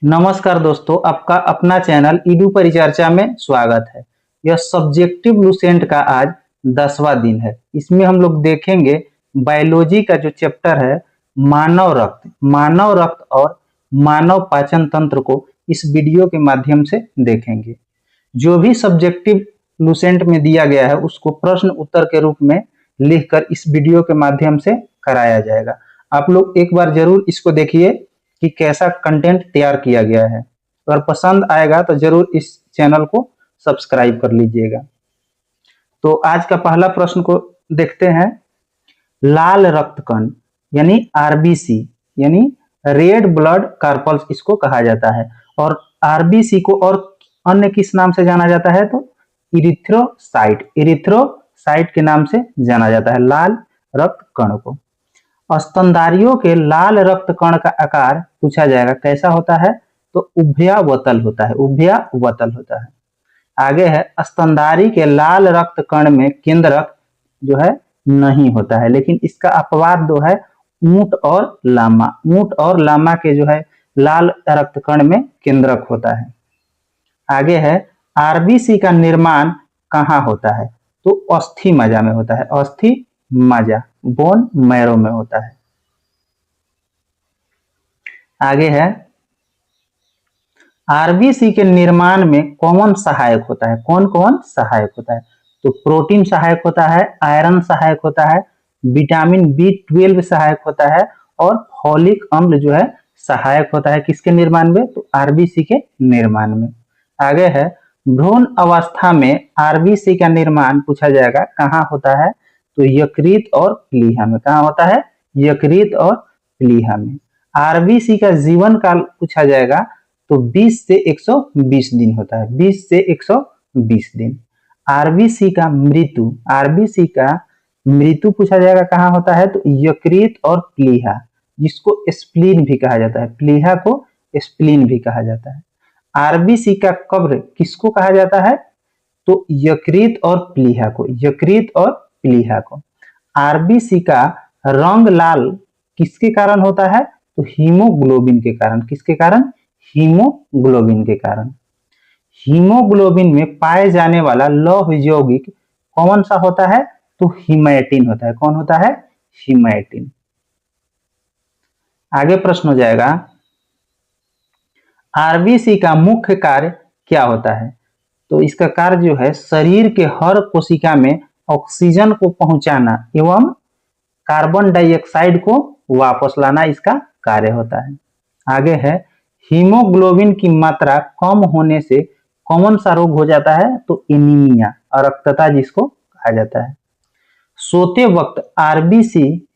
नमस्कार दोस्तों, आपका अपना चैनल ईडू परिचर्चा में स्वागत है। यह सब्जेक्टिव लुसेंट का आज 10वां दिन है। इसमें हम लोग देखेंगे बायोलॉजी का जो चैप्टर है मानव रक्त और मानव पाचन तंत्र को इस वीडियो के माध्यम से देखेंगे। जो भी सब्जेक्टिव लुसेंट में दिया गया है उसको प्रश्न उत्तर के रूप में लिखकर इस वीडियो के माध्यम से कराया जाएगा। आप लोग एक बार जरूर इसको देखिए कि कैसा कंटेंट तैयार किया गया है। अगर पसंद आएगा तो जरूर इस चैनल को सब्सक्राइब कर लीजिएगा। तो आज का पहला प्रश्न को देखते हैं। लाल रक्त कण यानी आरबीसी यानी रेड ब्लड कार्पल्स इसको कहा जाता है, और आरबीसी को और अन्य किस नाम से जाना जाता है तो इरिथ्रोसाइट के नाम से जाना जाता है लाल रक्त कण को। स्तनधारियों के लाल रक्त कण का आकार पूछा जाएगा कैसा होता है तो उभयावतल होता है। आगे है, स्तनधारी के लाल रक्त कण में केंद्रक जो है नहीं होता है, लेकिन इसका अपवाद दो है ऊंट और लामा के जो है लाल रक्त कण में केंद्रक होता है। आगे है, आरबीसी का निर्माण कहाँ होता है तो अस्थि मज्जा में होता है। अस्थि मज्जा बोन मैरो में होता है। आगे है, आरबीसी के निर्माण में कौन सहायक होता है, कौन सहायक होता है तो प्रोटीन सहायक होता है, आयरन सहायक होता है, विटामिन B12 सहायक होता है और फॉलिक अम्ल जो है सहायक होता है किसके निर्माण में तो आरबीसी के निर्माण में। आगे है, भ्रूण अवस्था में आरबीसी का निर्माण पूछा जाएगा कहाँ होता है तो यकृत और प्लीहा में। कहाँ होता है यकृत और प्लीहा में। आरबीसी का जीवन काल पूछा जाएगा तो 20 से 120 दिन होता है, 20 से 120 दिन। आरबीसी का मृत्यु पूछा जाएगा कहाँ होता है तो यकृत और प्लीहा, जिसको स्प्लीन भी कहा जाता है, प्लीहा को स्प्लीन भी कहा जाता है। आरबीसी का कब्र किसको कहा जाता है तो यकृत और प्लीहा को। आरबीसी का रंग लाल किसके कारण होता है तो हीमोग्लोबिन के कारण। किसके कारण हीमोग्लोबिन के कारण। हीमोग्लोबिन में पाए जाने वाला लौह यौगिक कौन सा होता है तो हीमैटिन होता है। कौन होता है हीमैटिन। आगे प्रश्न हो जाएगा, आरबीसी का मुख्य कार्य क्या होता है तो इसका कार्य जो है शरीर के हर कोशिका में ऑक्सीजन को पहुंचाना एवं कार्बन डाइऑक्साइड को वापस लाना इसका कार्य होता है। आगे है, हीमोग्लोबिन की मात्रा कम होने से कौन सा रोग हो जाता है तो एनीमिया, अरक्तता जिसको कहा जाता है। सोते वक्त आरबीसी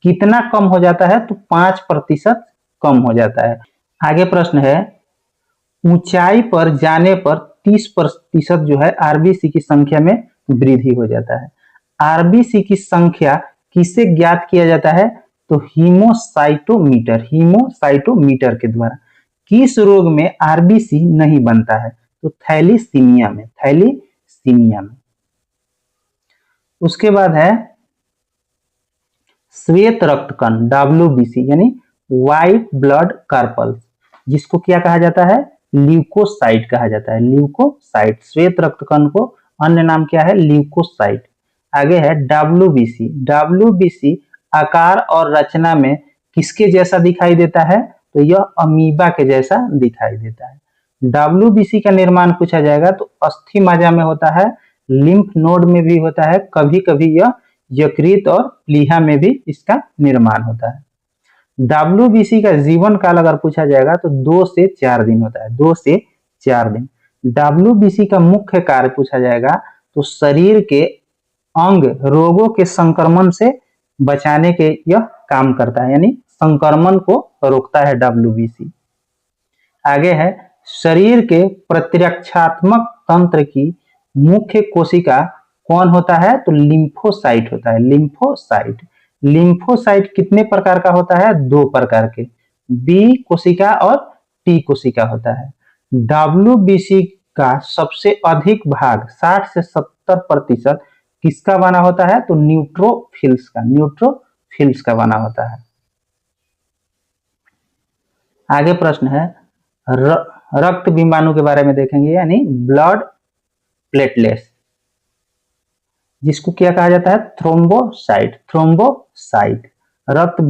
कितना कम हो जाता है तो 5% कम हो जाता है। आगे प्रश्न है, ऊंचाई पर जाने पर 30% जो है आरबीसी की संख्या में वृद्धि हो जाता है। आरबीसी की संख्या किससे ज्ञात किया जाता है तो हीमोसाइटोमीटर के द्वारा। किस रोग में आरबीसी नहीं बनता है तो थैलीसीमिया में। उसके बाद है श्वेत रक्त कण WBC यानी व्हाइट ब्लड कार्पल्स, जिसको क्या कहा जाता है ल्यूकोसाइट कहा जाता है। ल्यूकोसाइट श्वेत रक्त कण को अन्य नाम क्या है ल्यूकोसाइट। आगे है WBC आकार और रचना में किसके जैसा दिखाई देता है तो यह अमीबा के जैसा दिखाई देता है। WBC का निर्माण पूछा जाएगा तो अस्थि मज्जा में होता है, लिम्फ नोड में भी होता है, कभी कभी यह यकृत और प्लीहा में भी इसका निर्माण होता है। WBC का जीवन काल अगर पूछा जाएगा तो 2 से 4 दिन होता है, 2 से 4 दिन। WBC का मुख्य कार्य पूछा जाएगा तो शरीर के अंग रोगों के संक्रमण से बचाने के यह काम करता है, यानी संक्रमण को रोकता है WBC। आगे है, शरीर के प्रतिरक्षात्मक तंत्र की मुख्य कोशिका कौन होता है तो लिम्फोसाइट होता है। लिम्फोसाइट कितने प्रकार का होता है 2 प्रकार के, बी कोशिका और टी कोशिका होता है। WBC का सबसे अधिक भाग 60 से 70% किसका बना होता है तो न्यूट्रोफिल्स का बना होता है। आगे प्रश्न है, रक्त बिंबाणु के बारे में देखेंगे, यानी ब्लड प्लेटलेट्स, जिसको क्या कहा जाता है, थ्रोम्बोसाइट। थ्रोम्बोसाइट रक्त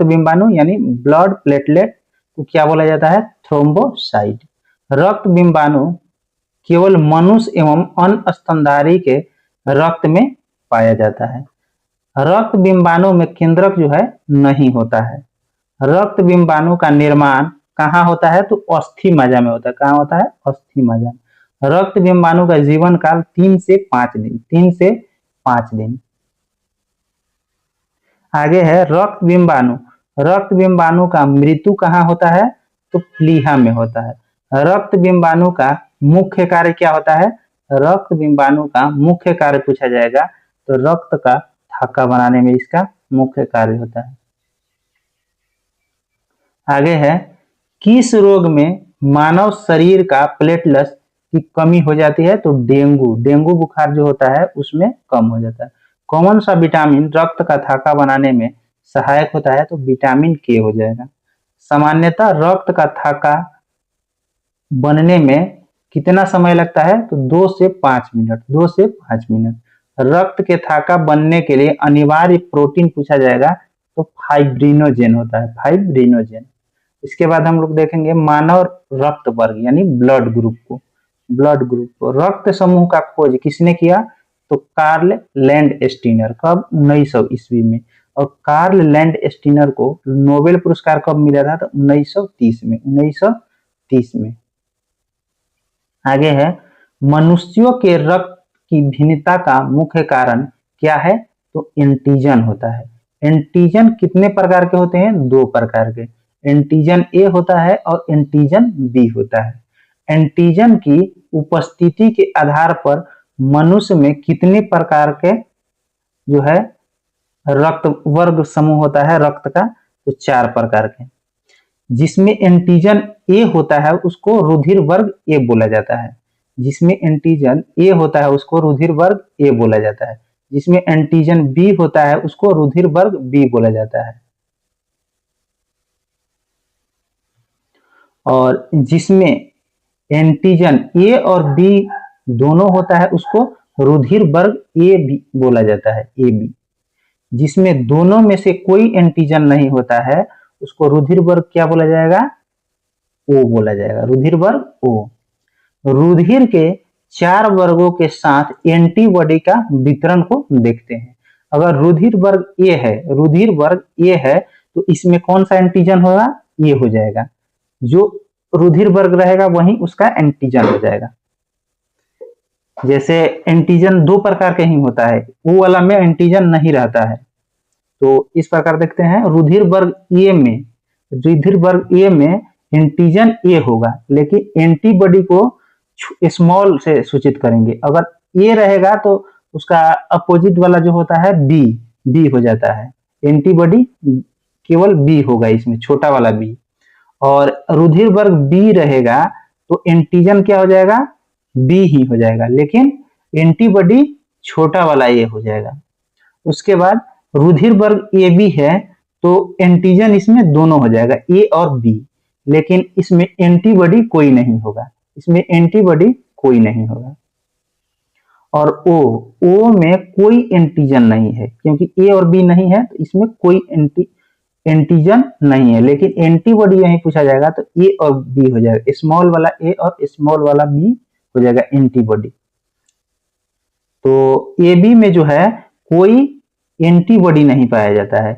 बिंबाणु यानी ब्लड प्लेटलेट को क्या बोला जाता है, थ्रोम्बोसाइट। रक्त बिंबाणु केवल मनुष्य एवं अन्य स्तनधारी के रक्त में पाया जाता है। रक्त बिंबाणु में केंद्रक जो है नहीं होता है। रक्त बिंबाणु का निर्माण कहाँ होता है, तो अस्थि मज्जा में होता है। कहाँ होता है, अस्थि मज्जा में। रक्त बिंबाणु का जीवन काल 3 से 5 दिन, 3 से 5 दिन। आगे है रक्त बिंबाणु। रक्त बिंबाणु का मृत्यु कहाँ होता है, तो प्लीहा में होता है। रक्त बिंबाणु का मुख्य कार्य क्या होता है, रक्त बिंबाणु का मुख्य कार्य पूछा जाएगा तो रक्त का थक्का बनाने में इसका मुख्य कार्य होता है। आगे है किस रोग में मानव शरीर का प्लेटलेट्स की कमी हो जाती है, तो डेंगू बुखार जो होता है उसमें कम हो जाता है। कौन सा विटामिन रक्त का थाका बनाने में सहायक होता है, तो विटामिन के हो जाएगा। सामान्यतः रक्त का थाका बनने में कितना समय लगता है, तो 2 से 5 मिनट, 2 से 5 मिनट। रक्त के थाका बनने के लिए अनिवार्य प्रोटीन पूछा जाएगा तो फाइब्रिनोजेन होता है, फाइब्रिनोजेन। इसके बाद हम लोग देखेंगे मानव रक्त वर्ग यानी ब्लड ग्रुप को। ब्लड ग्रुप को रक्त समूह का खोज किसने किया, तो कार्ल लैंडस्टीनर। कब, 1900 ईस्वी में। और कार्ल लैंडस्टीनर को नोबेल पुरस्कार कब मिला था, तो 1930 में, 1930 में। आगे है मनुष्यों के रक्त की भिन्नता का मुख्य कारण क्या है, तो एंटीजन होता है। एंटीजन कितने प्रकार के होते हैं, 2 प्रकार के। एंटीजन ए होता है और एंटीजन बी होता है। एंटीजन की उपस्थिति के आधार पर मनुष्य में कितने प्रकार के जो है रक्त वर्ग समूह होता है रक्त का, तो 4 प्रकार के। जिसमें एंटीजन ए होता है उसको रुधिर वर्ग ए बोला जाता है। जिसमें एंटीजन ए होता है उसको रुधिर वर्ग ए बोला जाता है। जिसमें एंटीजन बी होता है उसको रुधिर वर्ग बी बोला जाता है। और जिसमें एंटीजन ए और बी दोनों होता है उसको रुधिर वर्ग ए बी बोला जाता है, ए बी। जिसमें दोनों में से कोई एंटीजन नहीं होता है उसको रुधिर वर्ग क्या बोला जाएगा, ओ बोला जाएगा, रुधिर वर्ग ओ। रुधिर के 4 वर्गों के साथ एंटीबॉडी का वितरण को देखते हैं। अगर रुधिर वर्ग ए है, रुधिर वर्ग ए है तो इसमें कौन सा एंटीजन होगा, ये हो जाएगा। जो रुधिर वर्ग रहेगा वही उसका एंटीजन हो जाएगा। जैसे एंटीजन 2 प्रकार के ही होता है, वो वाला में एंटीजन नहीं रहता है। तो इस प्रकार देखते हैं रुधिर वर्ग ए में, रुधिर वर्ग ए में एंटीजन ए होगा लेकिन एंटीबॉडी को स्मॉल से सूचित करेंगे। अगर ए रहेगा तो उसका अपोजिट वाला जो होता है बी, बी हो जाता है। एंटीबॉडी केवल बी होगा इसमें, छोटा वाला बी। और रुधिर वर्ग बी रहेगा तो एंटीजन क्या हो जाएगा, बी ही हो जाएगा लेकिन एंटीबॉडी छोटा वाला ए हो जाएगा। उसके बाद रुधिर वर्ग ए बी है तो एंटीजन इसमें दोनों हो जाएगा, ए और बी, लेकिन इसमें एंटीबॉडी कोई नहीं होगा, इसमें एंटीबॉडी कोई नहीं होगा। और ओ में कोई एंटीजन नहीं है क्योंकि ए और बी नहीं है तो इसमें कोई एंटीजन नहीं है, लेकिन एंटीबॉडी यही पूछा जाएगा तो ए और बी हो जाएगा, स्मॉल वाला ए और स्मॉल वाला बी हो जाएगा एंटीबॉडी। तो ए बी में जो है कोई एंटीबॉडी नहीं पाया जाता है,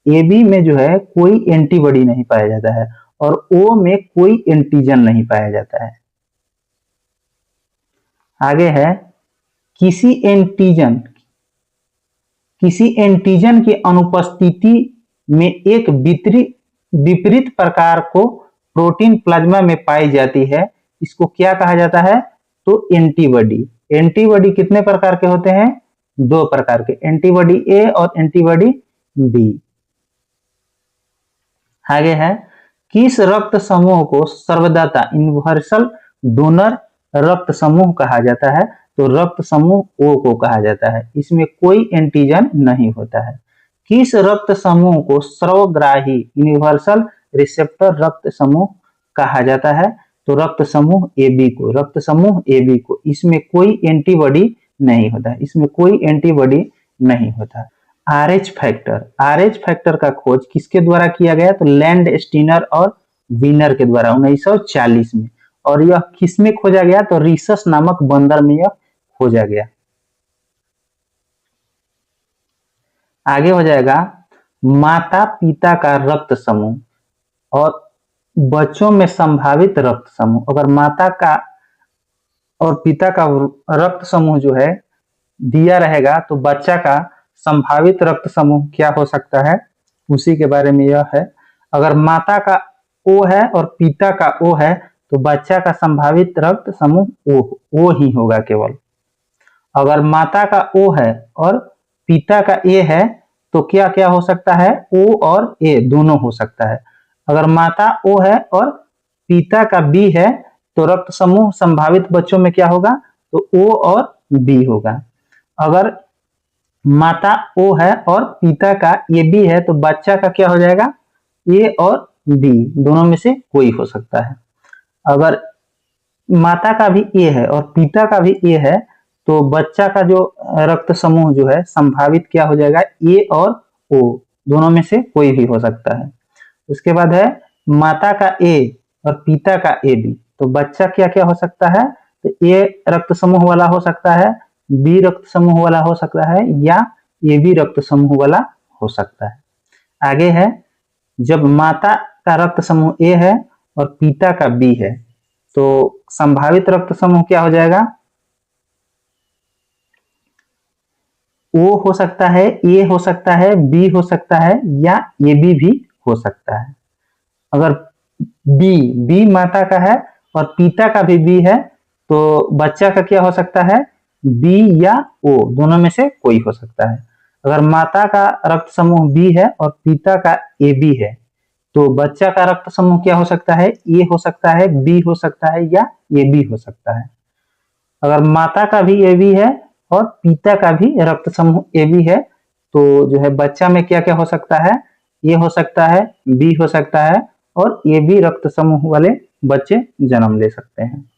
ए बी में जो है कोई एंटीबॉडी नहीं पाया जाता है और ओ में कोई एंटीजन नहीं पाया जाता है। आगे है किसी एंटीजन की अनुपस्थिति में एक विपरीत प्रकार को प्रोटीन प्लाज्मा में पाई जाती है, इसको क्या कहा जाता है, तो एंटीबॉडी। एंटीबॉडी कितने प्रकार के होते हैं, 2 प्रकार के, एंटीबॉडी ए और एंटीबॉडी बी। आगे है किस रक्त समूह को सर्वदाता यूनिवर्सल डोनर रक्त समूह कहा जाता है, तो रक्त समूह ओ को कहा जाता है, इसमें कोई एंटीजन नहीं होता है। किस रक्त समूह को सर्वग्राही यूनिवर्सल रिसेप्टर रक्त समूह कहा जाता है? तो रक्त समूह ए बी को, रक्त समूह ए बी को। इसमें कोई एंटीबॉडी नहीं होता, इसमें कोई एंटीबॉडी नहीं होता। आरएच फैक्टर, आरएच फैक्टर का खोज किसके द्वारा किया गया? तो लैंड स्टीनर और विनर के द्वारा 1940 में। और यह किसमें खोजा गया? तो रिसस नामक बंदर में यह खोजा गया। आगे हो जाएगा माता पिता का रक्त समूह और बच्चों में संभावित रक्त समूह। अगर माता का और पिता का रक्त समूह जो है दिया रहेगा तो बच्चा का संभावित रक्त समूह क्या हो सकता है, उसी के बारे में यह है। अगर माता का O है और पिता का O है तो बच्चा का संभावित रक्त समूह O ही होगा केवल। अगर माता का O है और पिता का A है तो क्या क्या हो सकता है? O और A दोनों हो सकता है। अगर माता O है और पिता का B है तो रक्त समूह संभावित बच्चों में क्या होगा? तो O और B होगा। अगर माता O है और पिता का AB है तो बच्चा का क्या हो जाएगा? A और B दोनों में से कोई हो सकता है। अगर माता का भी A है और पिता का भी A है तो बच्चा का जो रक्त समूह जो है संभावित क्या हो जाएगा? A और O दोनों में से कोई भी हो सकता है। उसके बाद है माता का A और पिता का AB, तो बच्चा क्या क्या हो सकता है? तो A रक्त समूह वाला हो सकता है, B रक्त समूह वाला हो सकता है या AB रक्त समूह वाला हो सकता है। आगे है जब माता का रक्त समूह A है और पिता का B है तो संभावित रक्त समूह क्या हो जाएगा? O हो सकता है, A हो सकता है, B हो सकता है या AB भी हो सकता है। अगर B माता का है और पिता का भी B है तो बच्चा का क्या हो सकता है? B या O दोनों में से कोई हो सकता है। अगर माता का रक्त समूह B है और पिता का AB है तो बच्चा का रक्त समूह क्या हो सकता है? A हो सकता है, B हो सकता है या AB हो सकता है। अगर माता का भी AB है और पिता का भी रक्त समूह AB है तो जो है बच्चा में क्या क्या हो सकता है? A हो सकता है, B हो सकता है और AB रक्त समूह वाले बच्चे जन्म ले सकते हैं।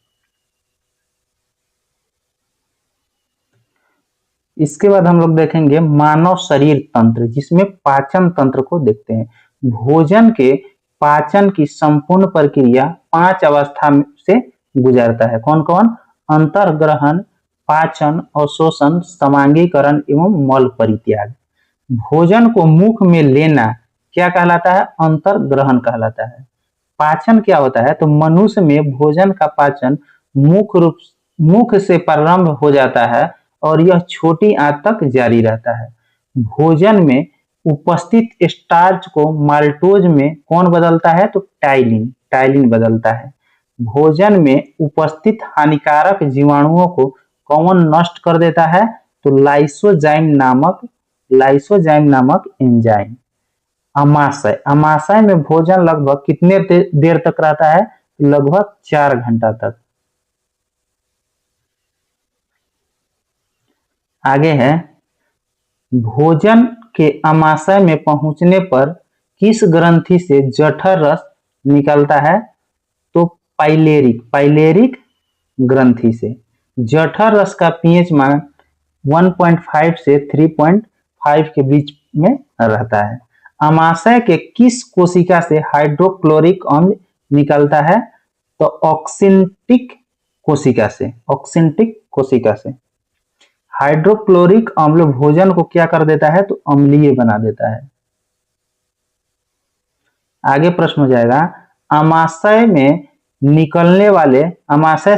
इसके बाद हम लोग देखेंगे मानव शरीर तंत्र, जिसमें पाचन तंत्र को देखते हैं। भोजन के पाचन की संपूर्ण प्रक्रिया 5 अवस्था से गुजरता है। कौन कौन? अंतर्ग्रहण, पाचन, अवशोषण, समांगीकरण एवं मल परित्याग। भोजन को मुख में लेना क्या कहलाता है? अंतर्ग्रहण कहलाता है। पाचन क्या होता है? तो मनुष्य में भोजन का पाचन मुख से प्रारंभ हो जाता है और यह छोटी आंत तक जारी रहता है। भोजन में उपस्थित स्टार्च को माल्टोज में कौन बदलता है? तो टाइलिन बदलता है। भोजन में उपस्थित हानिकारक जीवाणुओं को कौन नष्ट कर देता है? तो लाइसोजाइम नामक एंजाइम। अमाशय में भोजन लगभग कितने देर तक रहता है? लगभग 4 घंटा तक। आगे है भोजन के अमाशय में पहुंचने पर किस ग्रंथि से जठर रस निकलता है? तो पाइलेरिक ग्रंथि से। जठर रस का पीएच मान 1.5 से 3.5 के बीच में रहता है। अमाशय के किस कोशिका से हाइड्रोक्लोरिक अम्ल निकलता है? तो ऑक्सिंटिक कोशिका से। हाइड्रोक्लोरिक अम्ल भोजन को क्या कर देता है? तो अम्लीय बना देता है। आगे प्रश्न हो जाएगा अमाशय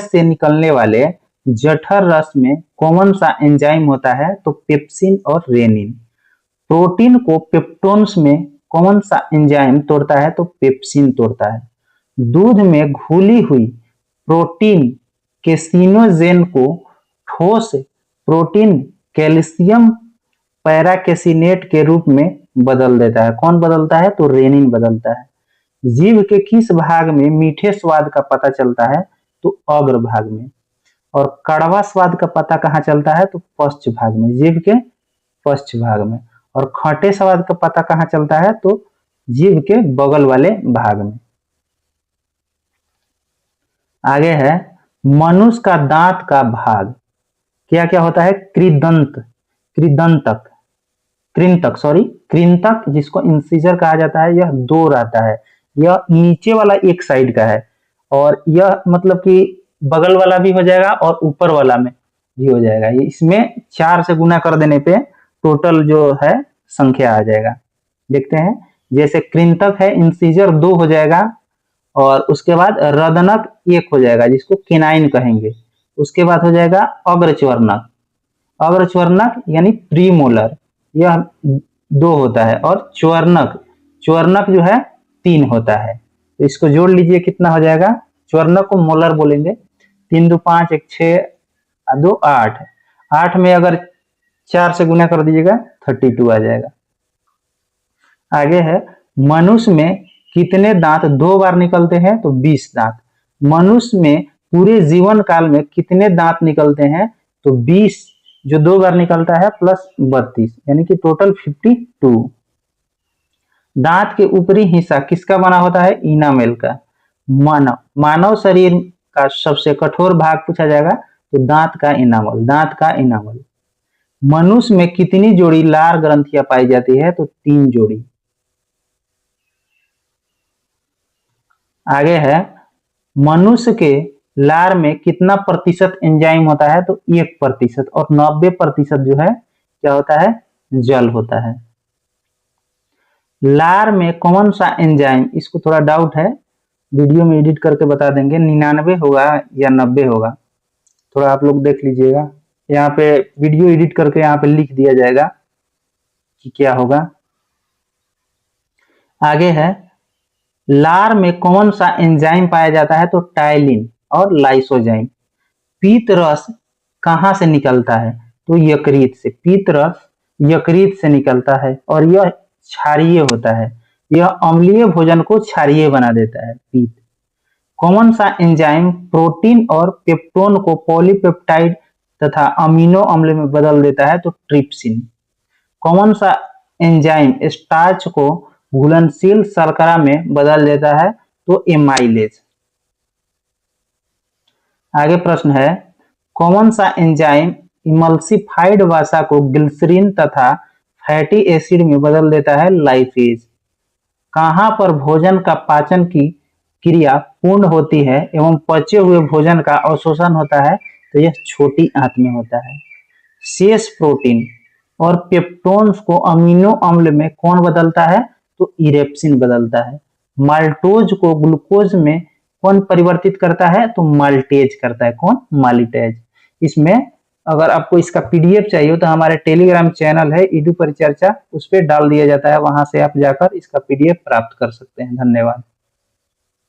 से निकलने वाले जठर रस में कौन सा एंजाइम होता है? तो पेप्सिन और रेनिन। प्रोटीन को पेप्टोन्स में कौन सा एंजाइम तोड़ता है? तो पेप्सिन तोड़ता है। दूध में घुली हुई प्रोटीन केसिनोजेन को ठोस प्रोटीन कैल्शियम पैराकेसिनेट के रूप में बदल देता है। कौन बदलता है? तो रेनिन बदलता है। जीभ के किस भाग में मीठे स्वाद का पता चलता है? तो अग्र भाग में। और कड़वा स्वाद का पता कहाँ चलता है? तो पश्च भाग में, जीभ के पश्च भाग में। और खट्टे स्वाद का पता कहाँ चलता है? तो जीभ के बगल वाले भाग में। आगे है मनुष्य का दांत का भाग क्या क्या होता है? कृदंत, कृदंतक, कृंतक, सॉरी कृंतक, जिसको इंसिजर कहा जाता है, यह दो रहता है। यह नीचे वाला एक साइड का है और यह मतलब कि बगल वाला भी हो जाएगा और ऊपर वाला में भी हो जाएगा। ये इसमें 4 से गुना कर देने पे टोटल जो है संख्या आ जाएगा। देखते हैं, जैसे कृंतक है, इंसिजर 2 हो जाएगा और उसके बाद रदनक 1 हो जाएगा जिसको केनाइन कहेंगे। उसके बाद हो जाएगा अग्रच्वर्णक, अग्रच्वर्णक यानी प्रीमोलर, यह 2 होता है और च्वर्णक, च्वर्णक जो है 3 होता है। तो इसको जोड़ लीजिए, कितना हो जाएगा? च्वर्णक को मोलर बोलेंगे। 3 2 5 1 6 2 8, 8 में अगर 4 से गुना कर दीजिएगा 32 आ जाएगा। आगे है मनुष्य में कितने दांत 2 बार निकलते हैं? तो 20 दांत। मनुष्य में पूरे जीवन काल में कितने दांत निकलते हैं? तो 20 जो 2 बार निकलता है प्लस 32 यानी कि टोटल 52। दांत के ऊपरी हिस्सा किसका बना होता है? इनामेल का। मानव मानव शरीर का सबसे कठोर भाग पूछा जाएगा तो दांत का इनामल, दांत का इनामल। मनुष्य में कितनी जोड़ी लार ग्रंथियां पाई जाती है? तो 3 जोड़ी। आगे है मनुष्य के लार में कितना प्रतिशत एंजाइम होता है? तो 1% और 90% जो है क्या होता है? जल होता है। लार में कौन सा एंजाइम, इसको थोड़ा डाउट है, वीडियो में एडिट करके बता देंगे, 99 होगा या 90 होगा, थोड़ा आप लोग देख लीजिएगा। यहाँ पे वीडियो एडिट करके यहाँ पे लिख दिया जाएगा कि क्या होगा। आगे है लार में कौन सा एंजाइम पाया जाता है? तो टाइलिन और लाइसोजाइम। पीत रस कहाँ से निकलता है? तो यकृत से। पीत रस यकृत से निकलता है और यह क्षारीय होता है। यह अम्लीय भोजन को क्षारीय बना देता है, पीत। कौन सा एंजाइम प्रोटीन और पेप्टोन को पॉलीपेप्टाइड तथा अमीनो अम्ल में बदल देता है? तो ट्रिप्सिन। कौन सा एंजाइम स्टार्च को घुलनशील शर्करा में बदल देता है? तो एमाइलेज। आगे प्रश्न है कौन सा एंजाइम इमल्सिफाइड वसा को ग्लिसरीन तथा फैटी एसिड में बदल देता है? लाइपेज। कहां पर भोजन का पाचन की क्रिया पूर्ण होती है एवं पचे हुए भोजन का अवशोषण होता है? तो यह छोटी आंत में होता है। शेष प्रोटीन और पेप्टोन्स को अमीनो अम्ल में कौन बदलता है? तो इरेप्सिन बदलता है। माल्टोज को ग्लूकोज में कौन परिवर्तित करता है? तो माल्टेज करता है। कौन? मालिटेज। इसमें अगर आपको इसका पीडीएफ चाहिए तो हमारे टेलीग्राम चैनल है इडू परिचर्चा, उस पर डाल दिया जाता है, वहां से आप जाकर इसका पीडीएफ प्राप्त कर सकते हैं। धन्यवाद।